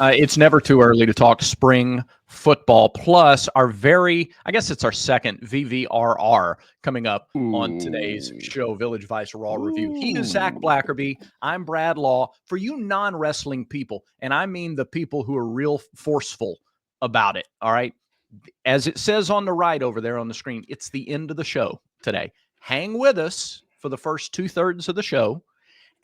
It's never too early to talk spring football. Plus, I guess it's our second VVRR coming up on today's show, Village Vice Raw Review. He is Zach Blackerby. I'm Brad Law. For you non-wrestling people, and I mean the people who are real forceful about it, all right? As it says on the right over there on the screen, it's the end of the show today. Hang with us for the first 2/3 of the show.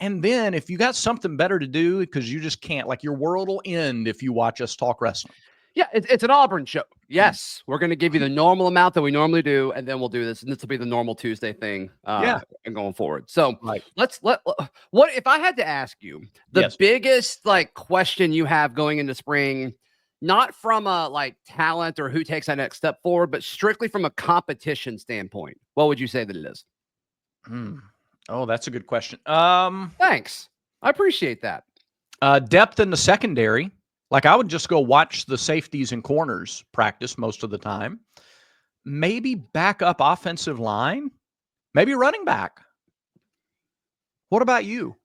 And then if you got something better to do, because you just can't, like your world will end if you watch us talk wrestling. Yeah, it's an Auburn show. Yes, we're going to give you the normal amount that we normally do, and then we'll do this, and this will be the normal Tuesday thing. And going forward. So what if I had to ask you the biggest question you have going into spring, not from a talent or who takes that next step forward, but strictly from a competition standpoint, what would you say that it is? Oh, that's a good question. Thanks. I appreciate that. Depth in the secondary. I would just go watch the safeties and corners practice most of the time. Maybe backup offensive line. Maybe running back. What about you?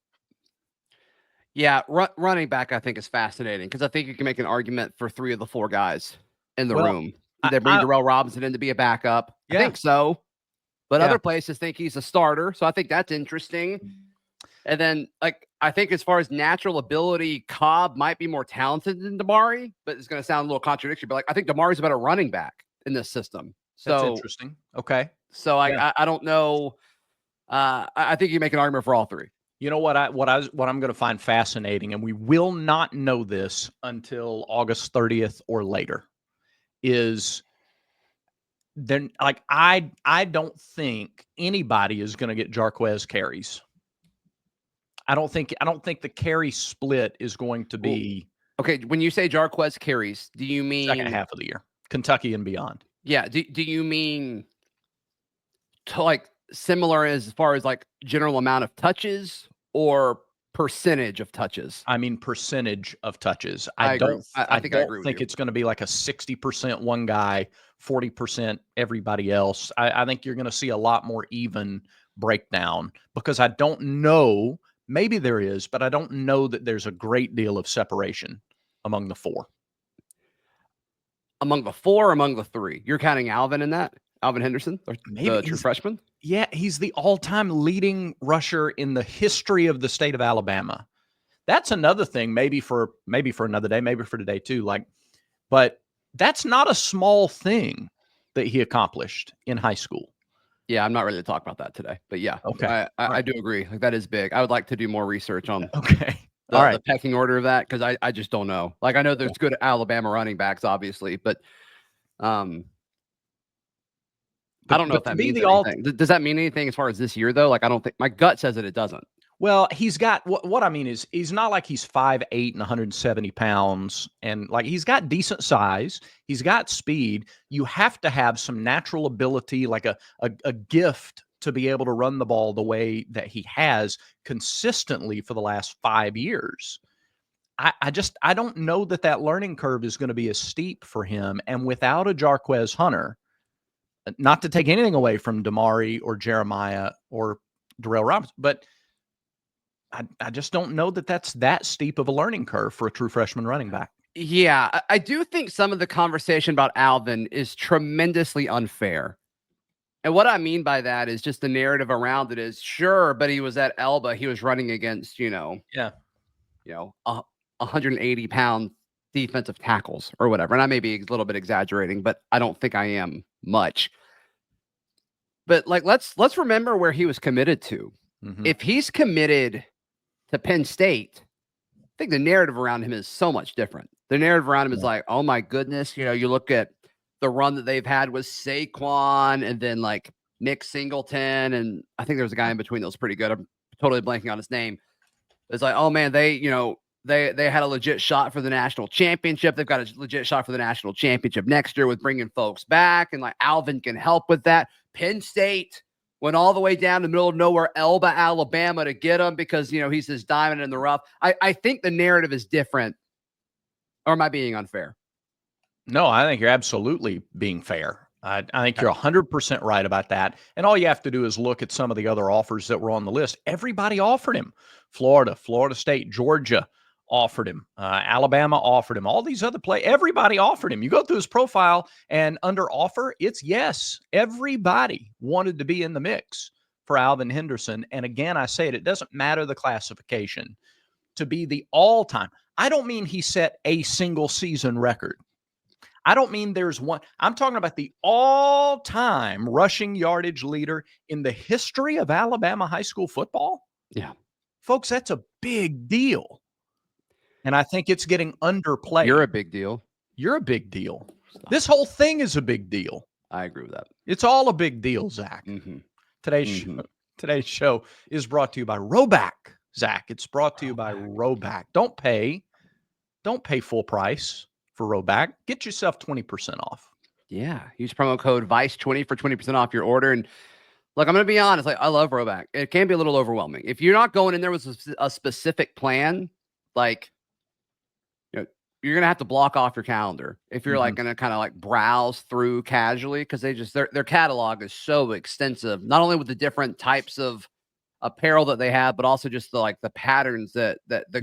Yeah, running back I think is fascinating because I think you can make an argument for 3 of the 4 guys in the room. They bring Darrell Robinson in to be a backup. I think so. But other places think he's a starter. So I think that's interesting. And then, I think as far as natural ability, Cobb might be more talented than Damari, but it's going to sound a little contradictory. But I think Damari's a better running back in this system. So that's interesting. Okay. So I don't know. I think you make an argument for all 3. You know what I'm going to find fascinating, and we will not know this until August 30th or later, is then I don't think anybody is going to get Jarquez carries. I don't think the carry split is going to be okay. When you say Jarquez carries, do you mean second half of the year, Kentucky and beyond? Yeah. Do you mean to similar as far as general amount of touches or percentage of touches? I mean percentage of touches. I don't think it's going to be like a 60% one guy, 40% everybody else. I think you're going to see a lot more even breakdown because I don't know. Maybe there is, but I don't know that there's a great deal of separation among the 4. Among the 4 or among the 3? You're counting Alvin in that? Alvin Henderson? Or maybe the true freshman? Yeah, he's the all-time leading rusher in the history of the state of Alabama. That's another thing, maybe for another day, maybe for today too. But that's not a small thing that he accomplished in high school. Yeah, I'm not ready to talk about that today, but yeah, okay, I do agree. That is big. I would like to do more research on the pecking order of that because I just don't know. I know there's good Alabama running backs, obviously, but I don't know if that means anything. Does that mean anything as far as this year though? I don't think my gut says that it doesn't. Well, he's got what I mean is he's not like he's 5'8" and 170 pounds, and he's got decent size. He's got speed. You have to have some natural ability, a gift to be able to run the ball the way that he has consistently for the last 5 years. I don't know that learning curve is going to be as steep for him. And without a Jarquez Hunter, not to take anything away from Damari or Jeremiah or Darrell Robinson, but I just don't know that's that steep of a learning curve for a true freshman running back. Yeah, I do think some of the conversation about Alvin is tremendously unfair. And what I mean by that is just the narrative around it is sure, but he was at Elba. He was running against, 180-pound defensive tackles or whatever. And I may be a little bit exaggerating, but I don't think I am much. But let's remember where he was committed to. Mm-hmm. If he's committed to Penn State, I think the narrative around him is so much different. The narrative around him is oh my goodness, you look at the run that they've had with Saquon and then Nick Singleton. And I think there was a guy in between that was pretty good. I'm totally blanking on his name. It's oh man, they had a legit shot for the national championship. They've got a legit shot for the national championship next year with bringing folks back. And Alvin can help with that. Penn State went all the way down to the middle of nowhere, Elba, Alabama to get him because, he's this diamond in the rough. I think the narrative is different. Or am I being unfair? No, I think you're absolutely being fair. I think you're 100% right about that. And all you have to do is look at some of the other offers that were on the list. Everybody offered him. Florida State, Georgia, offered him. Alabama offered him. All these other everybody offered him. You go through his profile, and under offer, it's yes. Everybody wanted to be in the mix for Alvin Henderson. And again, I say it doesn't matter the classification. To be the all-time, I don't mean he set a single season record. I don't mean there's one. I'm talking about the all-time rushing yardage leader in the history of Alabama high school football. Yeah. Folks, that's a big deal. And I think it's getting underplayed. You're a big deal. You're a big deal. Stop. This whole thing is a big deal. I agree with that. It's all a big deal, Zach. Mm-hmm. Today's show is brought to you by Roback, Zach. It's brought to you by Roback. Don't pay full price for Roback. Get yourself 20% off. Yeah. Use promo code VICE20 for 20% off your order. And look, I'm going to be honest. Like, I love Roback. It can be a little overwhelming. If you're not going in there with a specific plan, like, you're going to have to block off your calendar if you're like going to kind of like browse through casually, because their catalog is so extensive, not only with the different types of apparel that they have, but also just the patterns that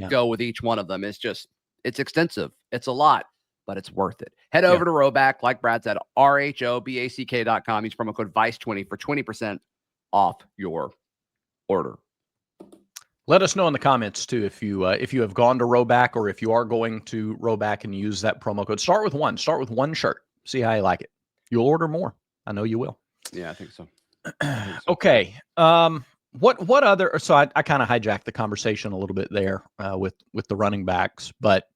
go with each one of them. It's extensive. It's a lot, but it's worth it. Head over to Roback, like Brad said, RHOBACK.com. Use promo code VICE20 for 20% off your order. Let us know in the comments too if you have gone to Roback, or if you are going to Roback and use that promo code. Start with one shirt. See how you like it. You'll order more. I know you will. Yeah, I think so. Okay. What other? So I kind of hijacked the conversation a little bit there with the running backs, but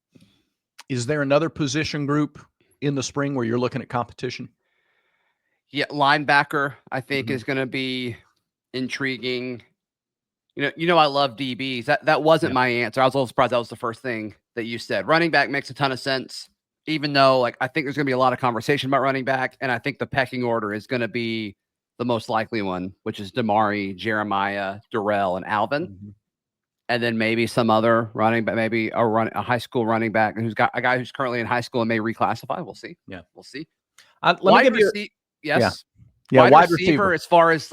is there another position group in the spring where you're looking at competition? Yeah, linebacker I think is going to be intriguing. You know, I love DBs. That wasn't my answer. I was a little surprised that was the first thing that you said. Running back makes a ton of sense, even though I think there's going to be a lot of conversation about running back, and I think the pecking order is going to be the most likely one, which is Damari, Jeremiah, Durrell, and Alvin, and then maybe some other running back, maybe a high school running back who's got a guy who's currently in high school and may reclassify. We'll see. Yeah, we'll see. Let me give you. Yes. Yeah. Wide receiver. As far as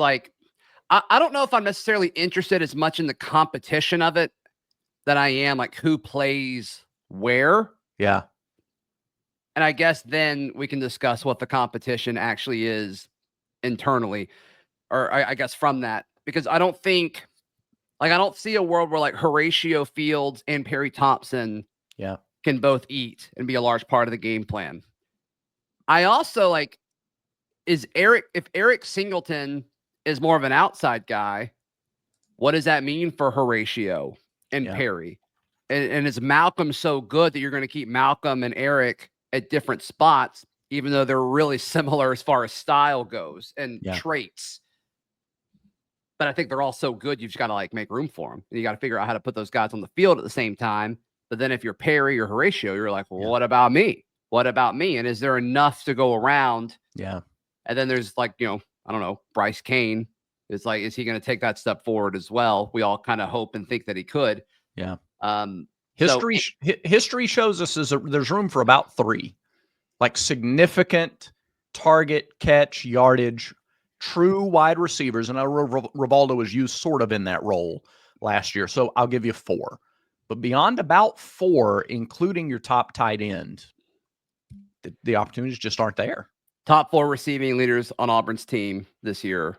I don't know if I'm necessarily interested as much in the competition of it than I am who plays where. Yeah. And I guess then we can discuss what the competition actually is internally, or I guess from that, because I don't think I don't see a world where Horatio Fields and Perry Thompson can both eat and be a large part of the game plan. I also if Eric Singleton is more of an outside guy, what does that mean for Horatio and Perry? And is Malcolm so good that you're going to keep Malcolm and Eric at different spots, even though they're really similar as far as style goes and traits? But I think they're all so good, you've just got to make room for them. And you got to figure out how to put those guys on the field at the same time. But then if you're Perry or Horatio, you're like, well, what about me? What about me? And is there enough to go around? Yeah. And then there's I don't know, Bryce Kane is is he going to take that step forward as well? We all kind of hope and think that he could. Yeah. History shows us there's room for about 3, significant target, catch, yardage, true wide receivers. And Rivaldo was used sort of in that role last year. So I'll give you 4. But beyond about 4, including your top tight end, the opportunities just aren't there. Top 4 receiving leaders on Auburn's team this year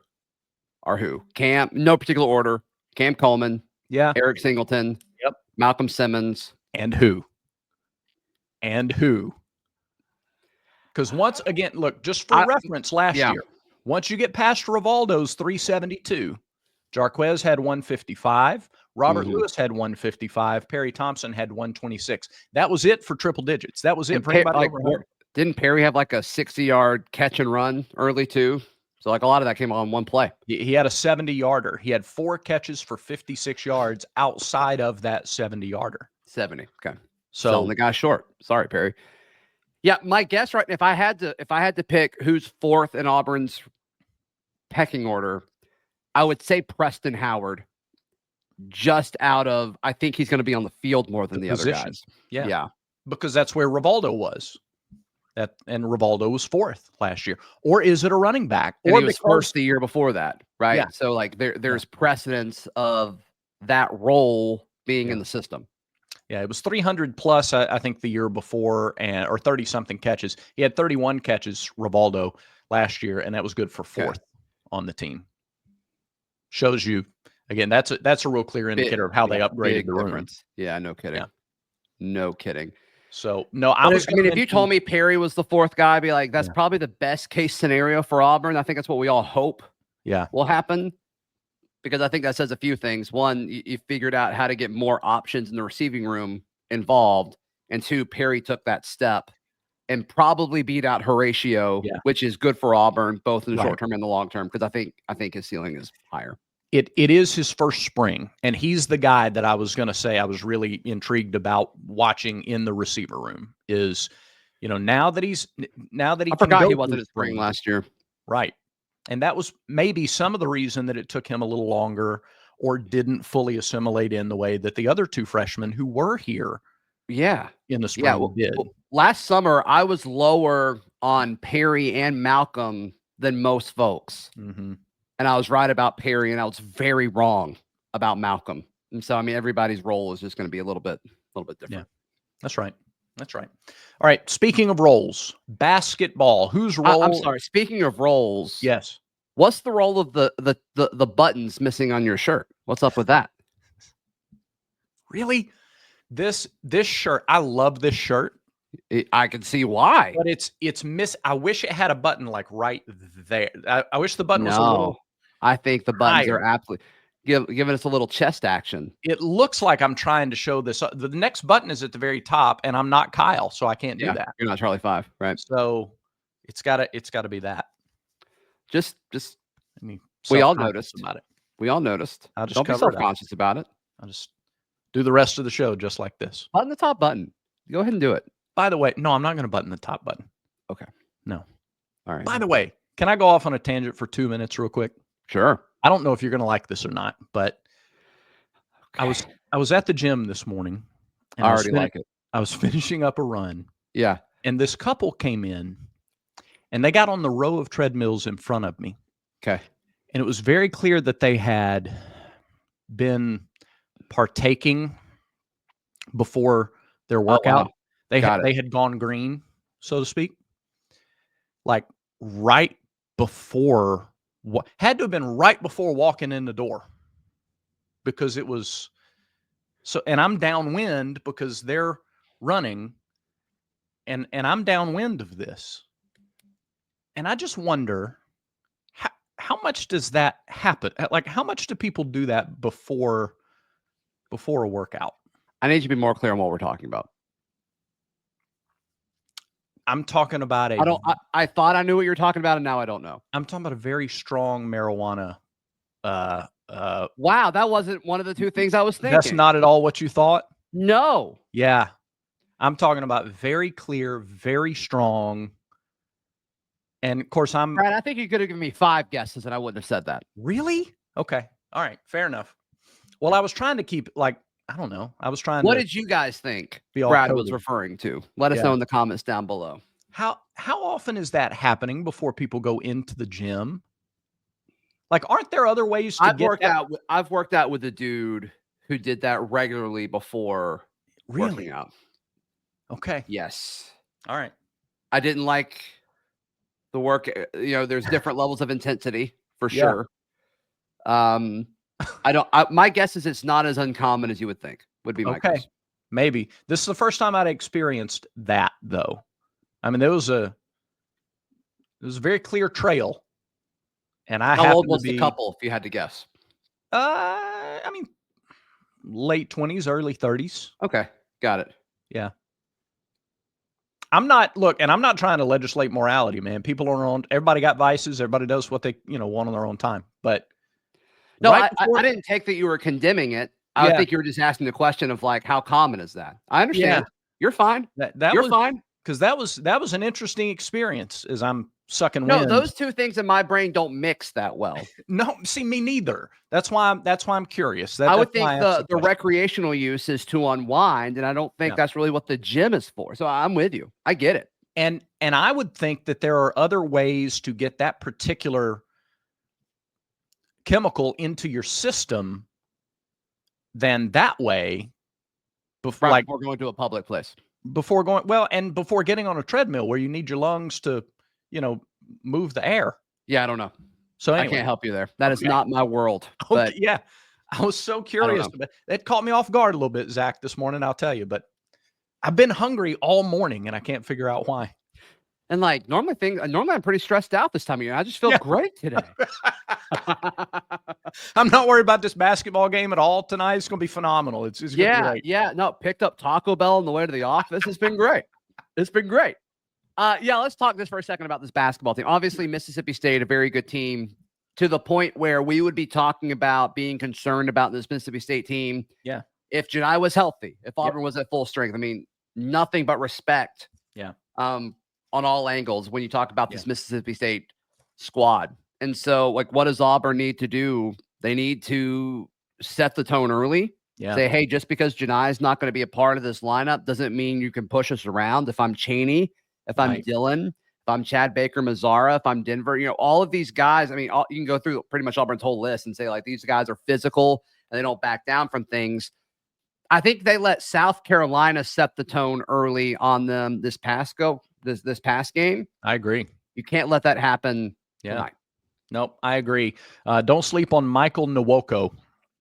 are who? No particular order. Cam Coleman. Yeah. Eric Singleton. Yep. Malcolm Simmons. And who? Because once again, look, just for reference, last year, once you get past Rivaldo's 372, Jarquez had 155. Robert Lewis had 155. Perry Thompson had 126. That was it for triple digits. That was it for anybody over 100. Didn't Perry have a 60-yard catch and run early too? So a lot of that came on one play. He had a 70-yarder. He had 4 catches for 56 yards outside of that 70-yarder. 70. Okay. So the guy short. Sorry, Perry. Yeah, my guess if I had to pick who's 4th in Auburn's pecking order, I would say Preston Howard. Just out of, I think he's going to be on the field more than the other guys. Yeah. Because that's where Rivaldo was. And Rivaldo was 4th last year. Or is it a running back? Or he was first the year before that, right? Yeah. So there's precedence of that role being in the system. Yeah, it was 300 plus, I think, the year before, or 30 something catches. He had 31 catches, Rivaldo, last year, and that was good for fourth on the team. Shows you again. That's a real clear indicator of how they upgraded the room. Difference. Yeah, no kidding. Yeah. No kidding. So no, if you told me Perry was the fourth guy, I'd be like, that's probably the best case scenario for Auburn. I think that's what we all hope will happen. Because I think that says a few things. One, you figured out how to get more options in the receiving room involved. And two, Perry took that step and probably beat out Horatio, which is good for Auburn, both in the short term and the long term, because I think his ceiling is higher. It is his first spring, and he's the guy that I was going to say I was really intrigued about watching in the receiver room. Is, now that he forgot he wasn't in spring last year, right? And that was maybe some of the reason that it took him a little longer or didn't fully assimilate in the way that the other two freshmen who were here in the spring did. Last summer, I was lower on Perry and Malcolm than most folks. Mm-hmm. And I was right about Perry, and I was very wrong about Malcolm. And so, I mean, everybody's role is just going to be a little bit different. Yeah, that's right. That's right. All right. Speaking of roles, basketball. Whose role? I'm sorry. Speaking of roles, yes. What's the role of the buttons missing on your shirt? What's up with that? Really? This shirt. I love this shirt. I can see why. But it's miss. I wish it had a button like right there. I wish the button was a little. I think the buttons are absolutely giving us a little chest action. It looks like I'm trying to show this. The next button is at the very top, and I'm not Kyle, so I can't do that. You're not Charlie 5, right? So it's gotta be that. Just we all noticed about it. We all noticed. Don't be self-conscious about it. I'll just do the rest of the show just like this. Button the top button. Go ahead and do it. By the way, no, I'm not going to button the top button. Okay. No. All right. By the way, can I go off on a tangent for 2 minutes real quick? Sure. I don't know if you're going to like this or not, but I was at the gym this morning. And I already like it. I was finishing up a run. Yeah. And this couple came in, and they got on the row of treadmills in front of me. Okay. And it was very clear that they had been partaking before their workout. Wow. They had gone green, so to speak. Like right before had to have been right before walking in the door. Because it was so, and I'm downwind because they're running and I'm downwind of this. And I just wonder how much does that happen? Like, how much do people do that before a workout? I need you to be more clear on what we're talking about. I'm talking about I thought I knew what you were talking about, and now I don't know. I'm talking about a very strong marijuana. Wow, that wasn't one of the two things I was thinking. That's not at all what you thought? No. Yeah. I'm talking about very clear, very strong. And of course, Brad, I think you could have given me 5 guesses and I wouldn't have said that. Really? Okay. All right. Fair enough. Well, I was trying to keep I don't know. I was trying What to. did you guys think Brad was referring to? Let us know in the comments down below. How often is that happening before people go into the gym? Like, aren't there other ways to I've worked out with a dude who did that regularly before working out. Okay. Yes. All right. I didn't like the work. There's different levels of intensity for sure. My guess is it's not as uncommon as you would think. Would be my guess. Maybe this is the first time I'd experienced that, though. I mean, there was a very clear trail, and how old was the couple? If you had to guess, I mean, late 20s, early 30s. Okay, got it. Yeah. I'm not trying to legislate morality, man. People are on their own. Everybody got vices. Everybody does what they want on their own time. But no, I didn't take that you were condemning it. I think you were just asking the question of how common is that? I understand. Yeah. You're fine. You're fine. Because that was an interesting experience as I'm sucking wind. No, those two things in my brain don't mix that well. No, see, me neither. That's why I'm curious. I would think the recreational use is to unwind, and I don't think that's really what the gym is for. So I'm with you. I get it. And I would think that there are other ways to get that particular chemical into your system than that way. before, Right before going to a public place. before going, well, and before getting on a treadmill where you need your lungs to, move the air. Yeah, I don't know. So I anyway, can't help you there. That is okay, not my world. okay, But yeah, I was so I don't curious. know. But it caught me off guard a little bit, Zach, this morning. I'll tell you, but I've been hungry all morning and I can't figure out why. And like normally I'm pretty stressed out this time of year. I just feel Yeah. great today. I'm not worried about this basketball game at all tonight. It's going to be phenomenal. It's going to be great. Yeah. No, picked up Taco Bell on the way to the office. It's been great. It's been great. Yeah, let's talk this for a second about this basketball team. Obviously, Mississippi State, a very good team, to the point where we would be talking about being concerned about this Mississippi State team. Yeah. If Janai was healthy, if Auburn was at full strength. I mean, nothing but respect. Yeah. On all angles when you talk about this Mississippi State squad. And so, like, what does Auburn need to do? They need to set the tone early. Yeah. Say, hey, just because Janai is not going to be a part of this lineup doesn't mean you can push us around. If I'm Chaney, if I'm Dylan, if I'm Chad Baker Mazzara, if I'm Denver, all of these guys, I mean, you can go through pretty much Auburn's whole list and say, like, these guys are physical and they don't back down from things. I think they let South Carolina set the tone early on them this past game. I agree. You can't let that happen tonight. Nope, I agree. Don't sleep on Michael Nwoko.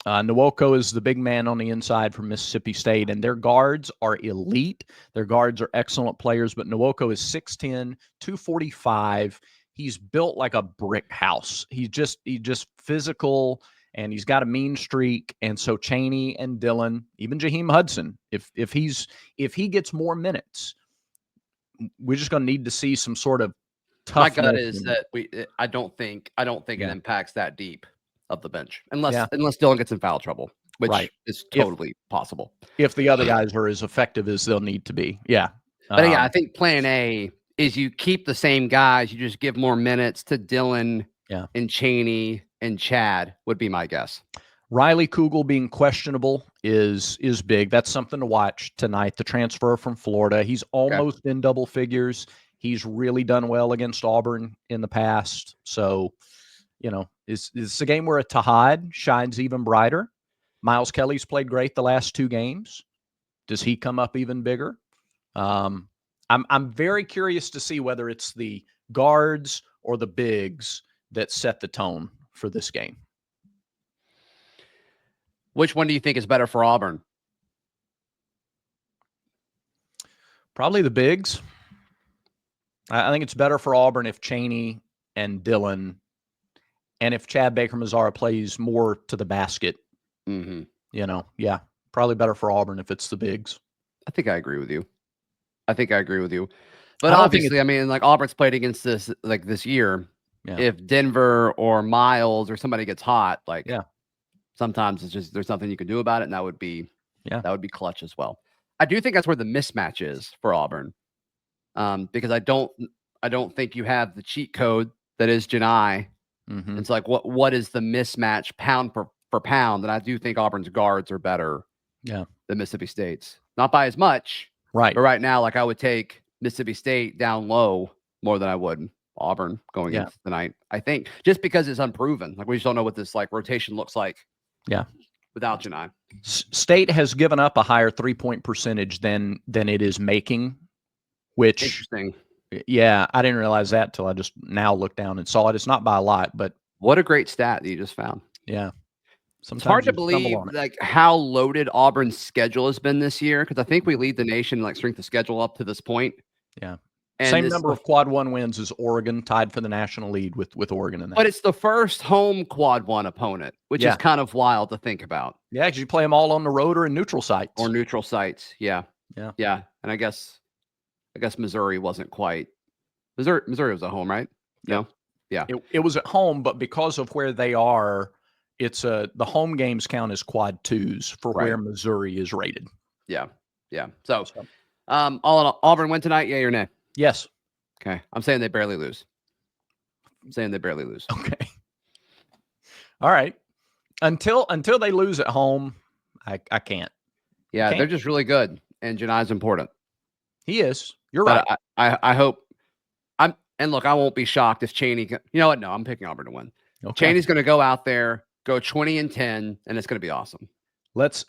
Nwoko is the big man on the inside from Mississippi State, and their guards are elite. Their guards are excellent players, but Nwoko is 6'10", 245. He's built like a brick house. He's just physical, and he's got a mean streak. And so Chaney and Dylan, even Jaheim Hudson, if he gets more minutes, we're just going to need to see some sort of toughness. My gut is that I don't think it impacts that deep of the bench unless Dylan gets in foul trouble, which is totally possible. If the other guys are as effective as they'll need to be. Yeah. But I think plan A is you keep the same guys. You just give more minutes to Dylan and Chaney and Chad would be my guess. Riley Kugel being questionable is big. That's something to watch tonight. The transfer from Florida. He's almost in double figures. He's really done well against Auburn in the past. So, it's a game where a Tahad shines even brighter. Miles Kelly's played great the last 2 games. Does he come up even bigger? I'm very curious to see whether it's the guards or the bigs that set the tone for this game. Which one do you think is better for Auburn? Probably the bigs. I think it's better for Auburn if Chaney and Dylan, and if Chad Baker Mazzara plays more to the basket. Mm-hmm. Probably better for Auburn if it's the bigs. I think I agree with you. But obviously, I mean, like Auburn's played against this year. Yeah. If Denver or Miles or somebody gets hot, sometimes it's just there's nothing you can do about it, and that would be clutch as well. I do think that's where the mismatch is for Auburn, because I don't think you have the cheat code that is Janai. Mm-hmm. It's like what is the mismatch pound for pound, and I do think Auburn's guards are better than Mississippi State's, not by as much, right? But right now, like I would take Mississippi State down low more than I would Auburn going into tonight. I think just because it's unproven, like we just don't know what this rotation looks like. Yeah. Without Janai. State has given up a higher 3-point percentage than it is making, which interesting. Yeah, I didn't realize that till I just now looked down and saw it. It's not by a lot, but what a great stat that you just found. Yeah. Sometimes it's hard to believe how loaded Auburn's schedule has been this year, because I think we lead the nation in strength of schedule up to this point. Yeah. And same number of quad 1 wins as Oregon, tied for the national lead with Oregon in that. But it's the first home quad 1 opponent, which is kind of wild to think about. Yeah, because you play them all on the road or in neutral sites. Yeah. And I guess Missouri wasn't quite. Missouri was at home, right? No. Yeah. It was at home, but because of where they are, it's the home games count as quad 2s for where Missouri is rated. Yeah. So all in all, Auburn win tonight, yay or nay? Yes. Okay. I'm saying they barely lose. Okay. All right. Until they lose at home, I can't. Yeah, they're just really good, and Janai's important. He is. You're right. I hope. Look, I won't be shocked if Chaney. You know what? No, I'm picking Auburn to win. Okay. Chaney's going to go out there, go 20-10, and it's going to be awesome.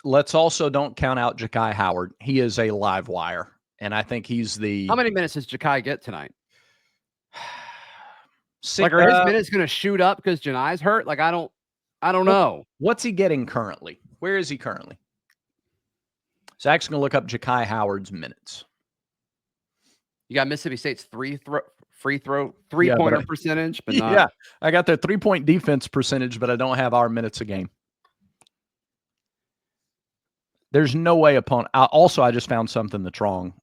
Let's also don't count out Jakai Howard. He is a live wire, and I think he's the. How many minutes does Jakai get tonight? Six, Are his minutes going to shoot up because Janai's hurt? I don't know. What's he getting currently? Where is he currently? Zach's going to look up Jakai Howard's minutes. You got Mississippi State's three-pointer percentage, but not. Yeah, I got their 3-point defense percentage, but I don't have our minutes a game. There's no way also, I just found something that's wrong.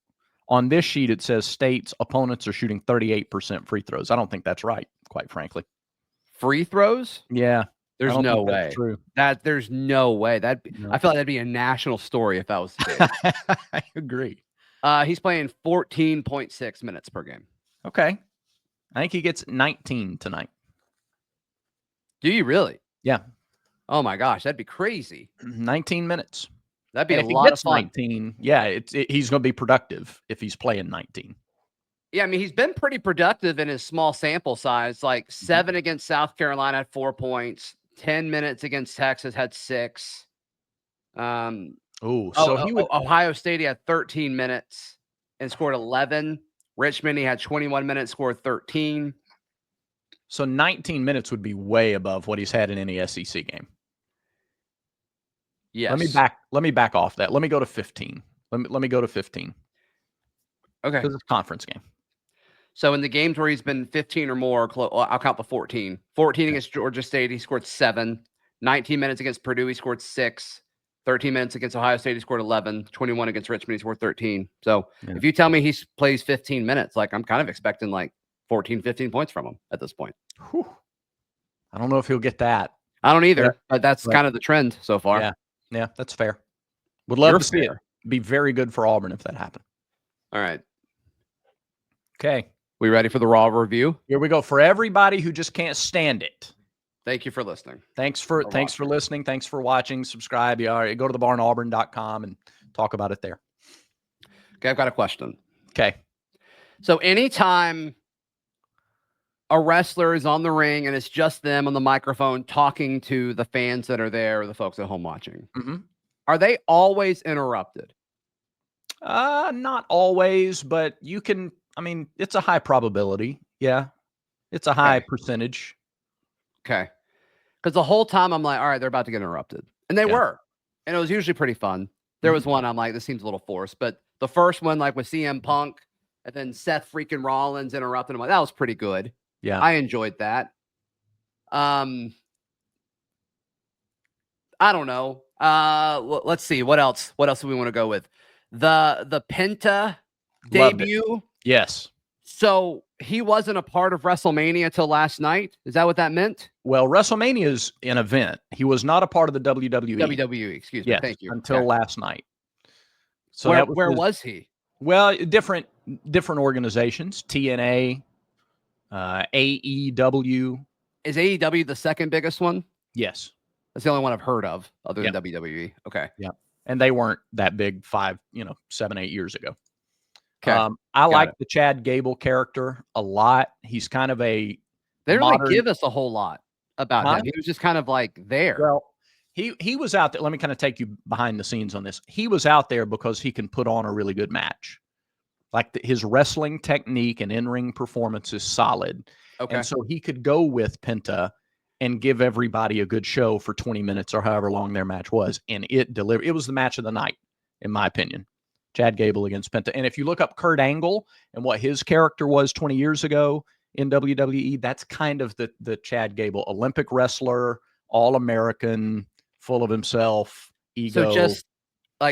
On this sheet, it says State's opponents are shooting 38% free throws. I don't think that's right, quite frankly. Free throws? Yeah. There's no way. That's true. There's no way. I feel like that'd be a national story if that was the case. I agree. He's playing 14.6 minutes per game. Okay. I think he gets 19 tonight. Do you really? Yeah. Oh, my gosh. That'd be crazy. 19 minutes. That'd be a lot of fun. 19, yeah, he's going to be productive if he's playing 19. Yeah, I mean, he's been pretty productive in his small sample size, like 7 against South Carolina had 4 points, 10 minutes against Texas had 6. Ohio State, he had 13 minutes and scored 11. Richmond, he had 21 minutes, scored 13. So 19 minutes would be way above what he's had in any SEC game. Yes. Let me back off that. Let me go to 15. Let me go to 15. Okay. Because it's a conference game. So in the games where he's been 15 or more, I'll count the 14. 14 against Georgia State, he scored 7. 19 minutes against Purdue, he scored 6. 13 minutes against Ohio State, he scored 11. 21 against Richmond, he scored 13. So if you tell me he plays 15 minutes, I'm kind of expecting 14, 15 points from him at this point. Whew. I don't know if he'll get that. I don't either, but that's kind of the trend so far. Yeah, that's fair. Would love to see it. Be very good for Auburn if that happened. All right. Okay. We ready for the raw review? Here we go. For everybody who just can't stand it. Thank you for listening. Thanks for listening. Thanks for watching. Subscribe. Go to thebarnauburn.com and talk about it there. Okay, I've got a question. Okay. So anytime a wrestler is on the ring and it's just them on the microphone talking to the fans that are there or the folks at home watching, are they always interrupted? Not always, but you can. I mean, it's a high probability. Yeah, it's a high percentage. Okay. Because the whole time I'm like, all right, they're about to get interrupted. And they were. And it was usually pretty fun. There was one I'm like, this seems a little forced. But the first one, with CM Punk and then Seth freaking Rollins interrupting him, that was pretty good. Yeah. I enjoyed that. I don't know. Let's see. What else? What else do we want to go with? The Penta debut. Yes. So he wasn't a part of WrestleMania till last night. Is that what that meant? Well, WrestleMania is an event. He was not a part of the WWE. WWE, excuse me. Yes, Thank you. Until last night. So where was he? Well, different organizations. TNA, AEW. Is AEW the second biggest one? Yes. That's the only one I've heard of other than WWE. Okay. Yeah. And they weren't that big 7, 8 years ago. Okay. I like the Chad Gable character a lot. He's kind of a. They didn't really give us a whole lot about him. He was just kind of there. Well, he was out there. Let me kind of take you behind the scenes on this. He was out there because he can put on a really good match. His wrestling technique and in-ring performance is solid. Okay. And so he could go with Penta and give everybody a good show for 20 minutes or however long their match was. And it delivered. It was the match of the night, in my opinion. Chad Gable against Penta. And if you look up Kurt Angle and what his character was 20 years ago in WWE, that's kind of the Chad Gable, Olympic wrestler, all-American, full of himself, ego. So just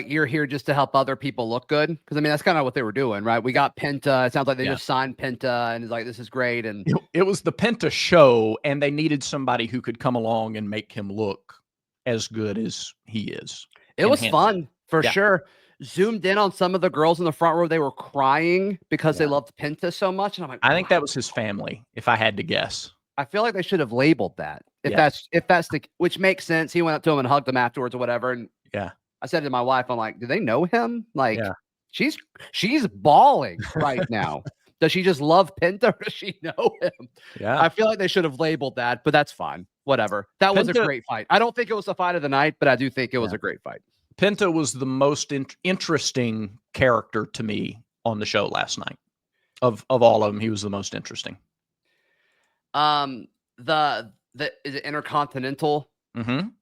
you're here just to help other people look good? Because, that's kind of what they were doing, right? We got Penta. It sounds like they just signed Penta and it's this is great. And it was the Penta show, and they needed somebody who could come along and make him look as good as he is. It was fun, for sure. Zoomed in on some of the girls in the front row. They were crying because they loved Penta so much. And I'm like, I think that was his family, if I had to guess. I feel like they should have labeled that. If that's which makes sense. He went up to him and hugged him afterwards or whatever. And I said to my wife, I'm like, do they know him? She's bawling right now. Does she just love Penta or does she know him? Yeah. I feel like they should have labeled that, but that's fine. Whatever. That was a great fight. I don't think it was the fight of the night, but I do think it was a great fight. Penta was the most interesting character to me on the show last night. Of all of them, he was the most interesting. The is it Intercontinental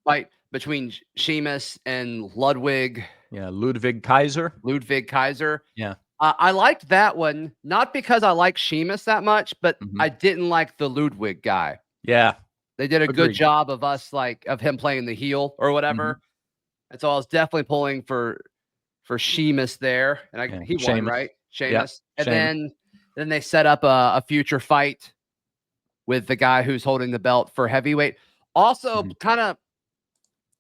fight between Sheamus and Ludwig? Yeah, Ludwig Kaiser. Yeah. I liked that one, not because I like Sheamus that much, but I didn't like the Ludwig guy. Yeah. They did a good job of him playing the heel or whatever. And so I was definitely pulling for Sheamus there. And he won, right? Sheamus. Yep. And then they set up a future fight with the guy who's holding the belt for heavyweight. Also, kind of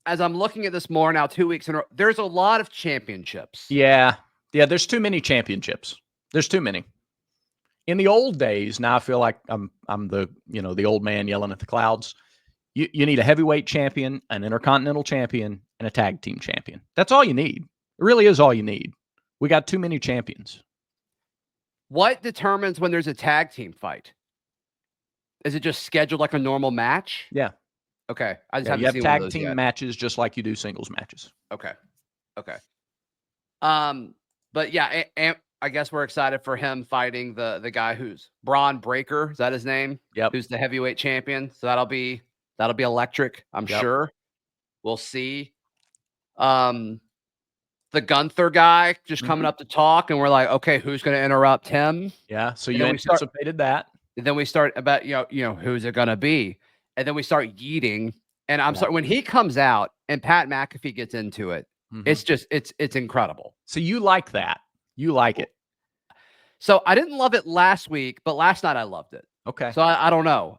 as I'm looking at this more now, 2 weeks in a row, there's a lot of championships. Yeah. Yeah, there's too many championships. There's too many. In the old days, now I feel like I'm the the old man yelling at the clouds. You need a heavyweight champion, an intercontinental champion, and a tag team champion. That's all you need. It really is all you need. We got too many champions. What determines when there's a tag team fight? Is it just scheduled like a normal match? Yeah. Okay. I just haven't seen tag team matches just like you do singles matches. Okay. But yeah, I guess we're excited for him fighting the guy who's Braun Breaker. Is that his name? Yep. Who's the heavyweight champion. So that'll be electric. I'm sure. We'll see. The Gunther guy just coming up to talk, and we're like, okay, who's going to interrupt him? Yeah. So you anticipated that. And then we start about, who's it going to be? And then we start yeeting. And I'm sorry, when he comes out and Pat McAfee gets into it, it's just, it's incredible. So you like that. You like it. So I didn't love it last week, but last night I loved it. Okay. So I don't know.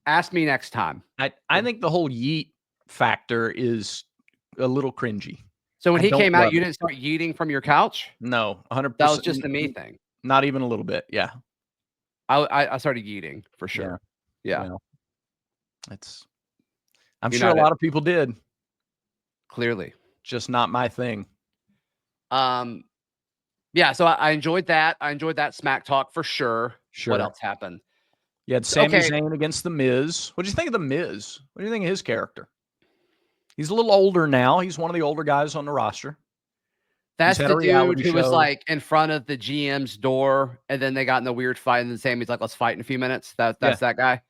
Ask me next time. I think the whole yeet factor is a little cringy. So when he came out, you didn't start yeeting from your couch? No, 100%. That was just a me thing. Not even a little bit. Yeah. I started yeeting for sure. Yeah. I'm sure a lot of people did. Clearly. Just not my thing. Yeah, so I enjoyed that. I enjoyed that smack talk for sure. What else happened? You had Sami Zayn against The Miz. What do you think of The Miz? What do you think of his character? He's a little older now. He's one of the older guys on the roster. That's the dude who was like in front of the GM's door, and then they got in a weird fight, and then Sami's like, let's fight in a few minutes. That's that guy.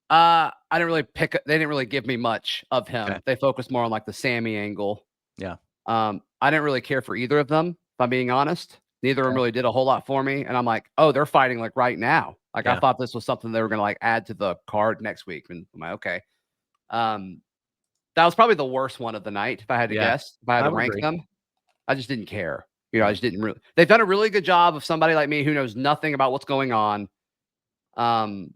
I didn't really they didn't really give me much of him. Okay. They focused more on like the Sami angle. Yeah. I didn't really care for either of them, if I'm being honest. Neither of them really did a whole lot for me. And I'm like, oh, they're fighting like right now. Like I thought this was something they were gonna like add to the card next week. And I'm like, okay. That was probably the worst one of the night, if I had to guess. If I had to rank them. I just didn't care. I just didn't really. They've done a really good job of somebody like me who knows nothing about what's going on. Kind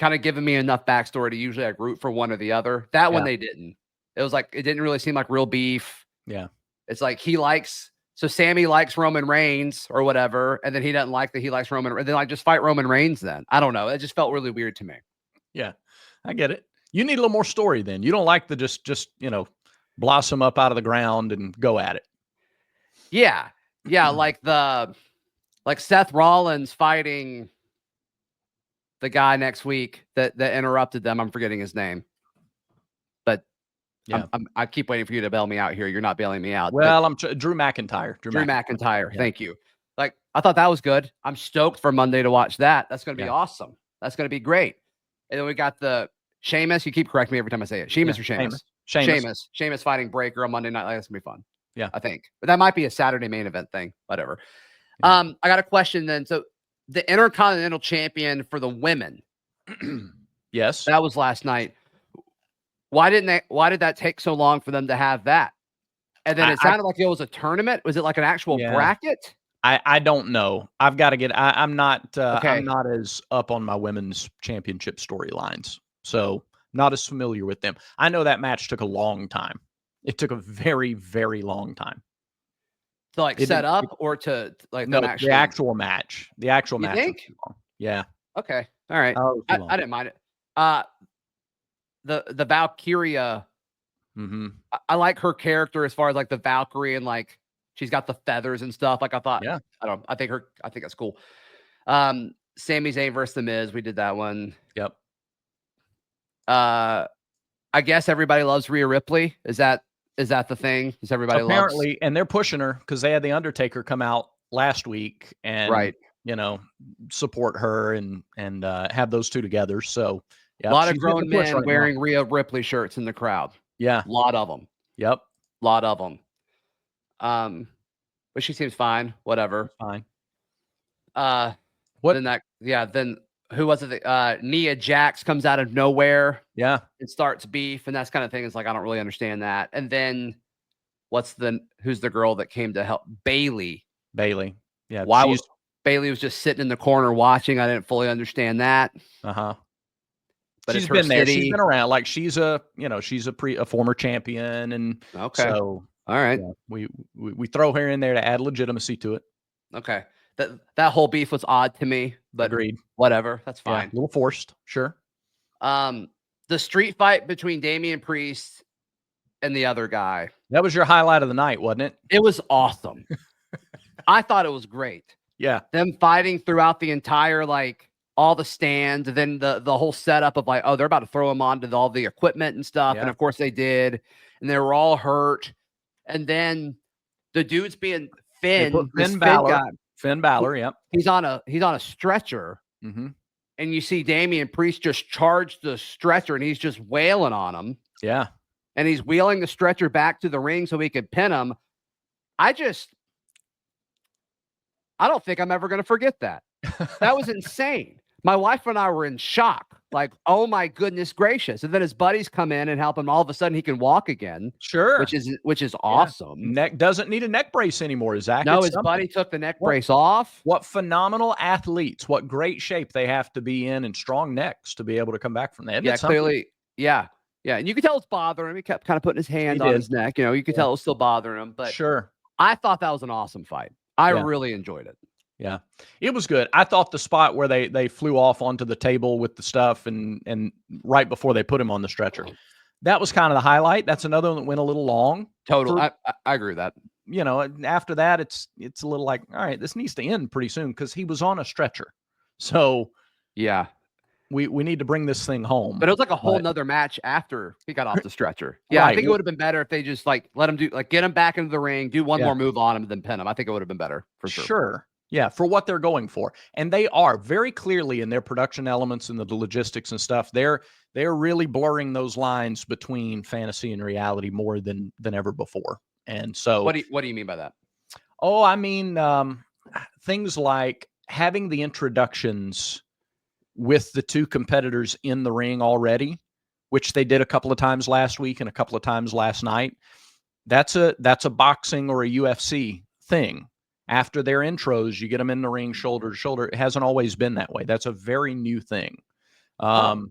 of giving me enough backstory to usually like root for one or the other. That one they didn't. It was like it didn't really seem like real beef. Yeah. It's like Sami likes Roman Reigns or whatever, and then he doesn't like that he likes Roman. And then like just fight Roman Reigns then. I don't know. It just felt really weird to me. Yeah. I get it. You need a little more story then. You don't like the just blossom up out of the ground and go at it. Yeah. Yeah. like Seth Rollins fighting the guy next week that interrupted them. I'm forgetting his name, but I keep waiting for you to bail me out here. You're not bailing me out. Well, I'm Drew McIntyre. Drew McIntyre. Yeah. Thank you. Like, I thought that was good. I'm stoked for Monday to watch that. That's going to be awesome. That's going to be great. And then we got the Sheamus. You keep correcting me every time I say it. Sheamus or Sheamus? Sheamus fighting Breaker on Monday night. Like, that's going to be fun. Yeah. I think. But that might be a Saturday main event thing. Whatever. Yeah. I got a question then. So the Intercontinental Champion for the women. Yes. That was last night. Why did that take so long for them to have that? And then it sounded like it was a tournament. Was it like an actual bracket? I don't know. I've got to get. I'm not as up on my women's championship storylines, so not as familiar with them. I know that match took a long time. It took a very, very long time to like set up or to like the actual match. The actual match. Think? Yeah. Okay. All right. I didn't mind it. The Valkyria. Mm-hmm. I like her character as far as like the Valkyrie and like She's got the feathers and stuff. Like I thought, Yeah. I think that's cool. Sami Zayn versus The Miz. We did that one. Yep. I guess everybody loves Rhea Ripley. Is that the thing? Is everybody Apparently, loves? and they're pushing her because they had the Undertaker come out last week and Right. support her and have those two together. So a lot of grown men wearing Rhea Ripley shirts in the crowd. Yeah, a lot of them. Yep, a lot of them. But she seems fine. Whatever. Fine. What? Then who was it? Nia Jax comes out of nowhere. Yeah. And starts beef, and that's kind of thing. It's like, I don't really understand that. And then who's the girl that came to help? Bailey. Yeah. Why Bailey was just sitting in the corner watching. I didn't fully understand that. But she's been there. She's been around. Like she's a former champion. And okay. So all right. Yeah, we throw her in there to add legitimacy to it. Okay. That whole beef was odd to me, but agreed. Whatever. That's fine. Yeah, a little forced. Sure. The street fight between Damian Priest and the other guy. That was your highlight of the night, wasn't it? It was awesome. I thought it was great. Yeah. Them fighting throughout the entire, like, all the stands, and then the whole setup of like, oh, they're about to throw him onto all the equipment and stuff. Yeah. And of course they did. And they were all hurt. And then the dude's being Finn Balor, yep. He's on a stretcher. Mm-hmm. And you see Damian Priest just charge the stretcher, and he's just wailing on him. Yeah. And he's wheeling the stretcher back to the ring so he could pin him. I don't think I'm ever going to forget that. That was insane. My wife and I were in shock. Like, oh my goodness gracious. And then his buddies come in and help him. All of a sudden he can walk again. Sure. Which is awesome. Neck doesn't need a neck brace anymore, Zach. No, his buddy took the neck brace off. What phenomenal athletes. What great shape they have to be in and strong necks to be able to come back from that. Yeah, clearly. Yeah. Yeah. And you could tell it's bothering him. He kept kind of putting his hand on his neck. You could tell it was still bothering him. But sure. I thought that was an awesome fight. I really enjoyed it. Yeah, it was good. I thought the spot where they flew off onto the table with the stuff and right before they put him on the stretcher, that was kind of the highlight. That's another one that went a little long. Totally. I agree with that. After that, it's a little like, all right, this needs to end pretty soon because he was on a stretcher. So yeah, we need to bring this thing home. But it was like a whole nother match after he got off the stretcher. Yeah, right. I think it would have been better if they just like let him get him back into the ring, do one more move on him, and then pin him. I think it would have been better for sure. Sure. Yeah, for what they're going for. And they are very clearly in their production elements and the logistics and stuff. They're really blurring those lines between fantasy and reality more than ever before. And so what do you mean by that? Oh, I mean things like having the introductions with the two competitors in the ring already, which they did a couple of times last week and a couple of times last night. That's a boxing or a UFC thing. After their intros, you get them in the ring shoulder to shoulder. It hasn't always been that way. That's a very new thing.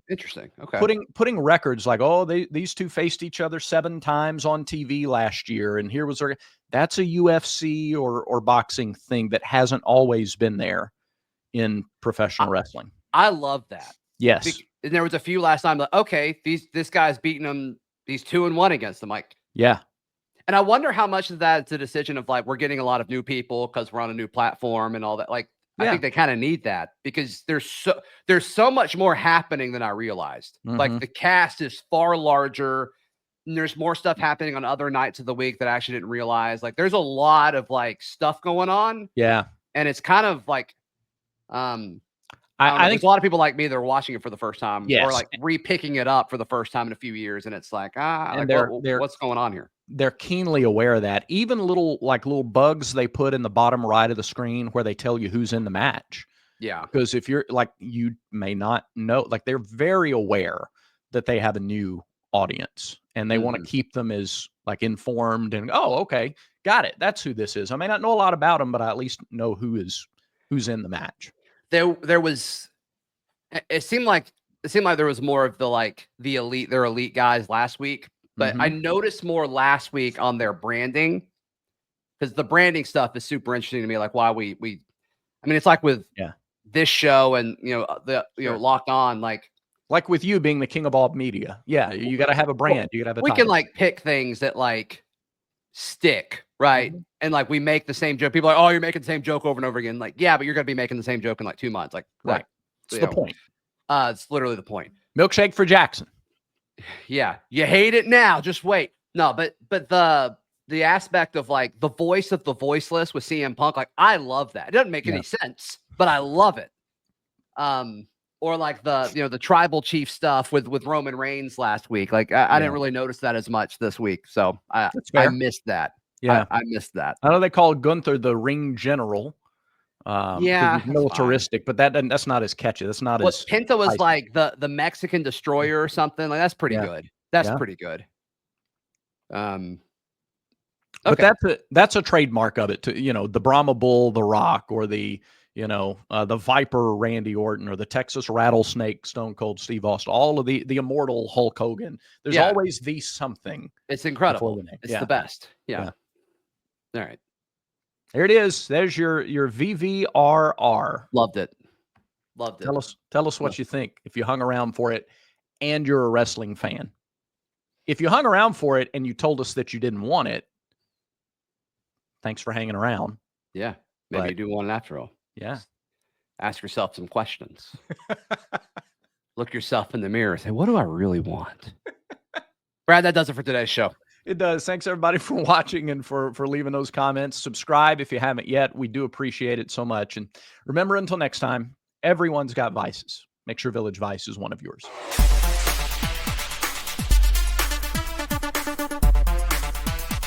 Interesting. Okay. Putting records like, these two faced each other 7 times on TV last year, and here was that's a UFC or boxing thing that hasn't always been there in professional wrestling. I love that. Yes. And there was a few last time like, okay, this guy's beating them. He's 2-1 against them. Like, yeah. And I wonder how much of that is a decision of like, we're getting a lot of new people because we're on a new platform and all that. Like, I think they kind of need that because there's so much more happening than I realized. Mm-hmm. Like the cast is far larger and there's more stuff happening on other nights of the week that I actually didn't realize. Like there's a lot of like stuff going on. Yeah. And it's kind of like, I think a lot of people like me that are watching it for the first time or like re-picking it up for the first time in a few years. And it's like, what's going on here? They're keenly aware of that. Even little bugs they put in the bottom right of the screen where they tell you who's in the match. Yeah. Because if you're like, you may not know, like they're very aware that they have a new audience and they want to keep them as like informed and, okay, got it. That's who this is. I may not know a lot about them, but I at least know who's in the match. There was, it seemed like there was more of the elite guys last week, but I noticed more last week on their branding because the branding stuff is super interesting to me. Like why I mean, it's like with this show and, Locked On, like with you being the king of all media. Yeah. You got to have a brand. You got to have a title. Can like pick things that like stick Right. Mhm. And like we make the same joke. People are like, oh, you're making the same joke over and over again. Like, yeah, but you're gonna be making the same joke in like 2 months. Like, Right. It's the point. It's literally the point. Milkshake for Jackson. Yeah. You hate it now. Just wait. No, but the aspect of like the voice of the voiceless with CM Punk, like I love that. It doesn't make any sense, but I love it. Or like the tribal chief stuff with Roman Reigns last week. Like I didn't really notice that as much this week. So I missed that. Yeah. I missed that. I know they call Gunther the ring general. Yeah, he's militaristic, but that's not as catchy. That's not as Penta was like the Mexican destroyer or something. Like that's pretty good. That's pretty good. But that's a trademark of it too. You know, the Brahma Bull, the Rock, or the Viper Randy Orton, or the Texas Rattlesnake Stone Cold Steve Austin, all of the immortal Hulk Hogan. There's always the something. It's incredible. It's the best. Yeah. All right. There it is. There's your VVRR. Loved it. Tell us what you think if you hung around for it and you're a wrestling fan. If you hung around for it and you told us that you didn't want it, thanks for hanging around. Yeah. Maybe you do want it after all. Yeah. Ask yourself some questions. Look yourself in the mirror and say, what do I really want? Brad, that does it for today's show. It does. Thanks everybody for watching and for leaving those comments. Subscribe if you haven't yet. We do appreciate it so much. And remember, until next time, everyone's got vices. Make sure Village Vice is one of yours.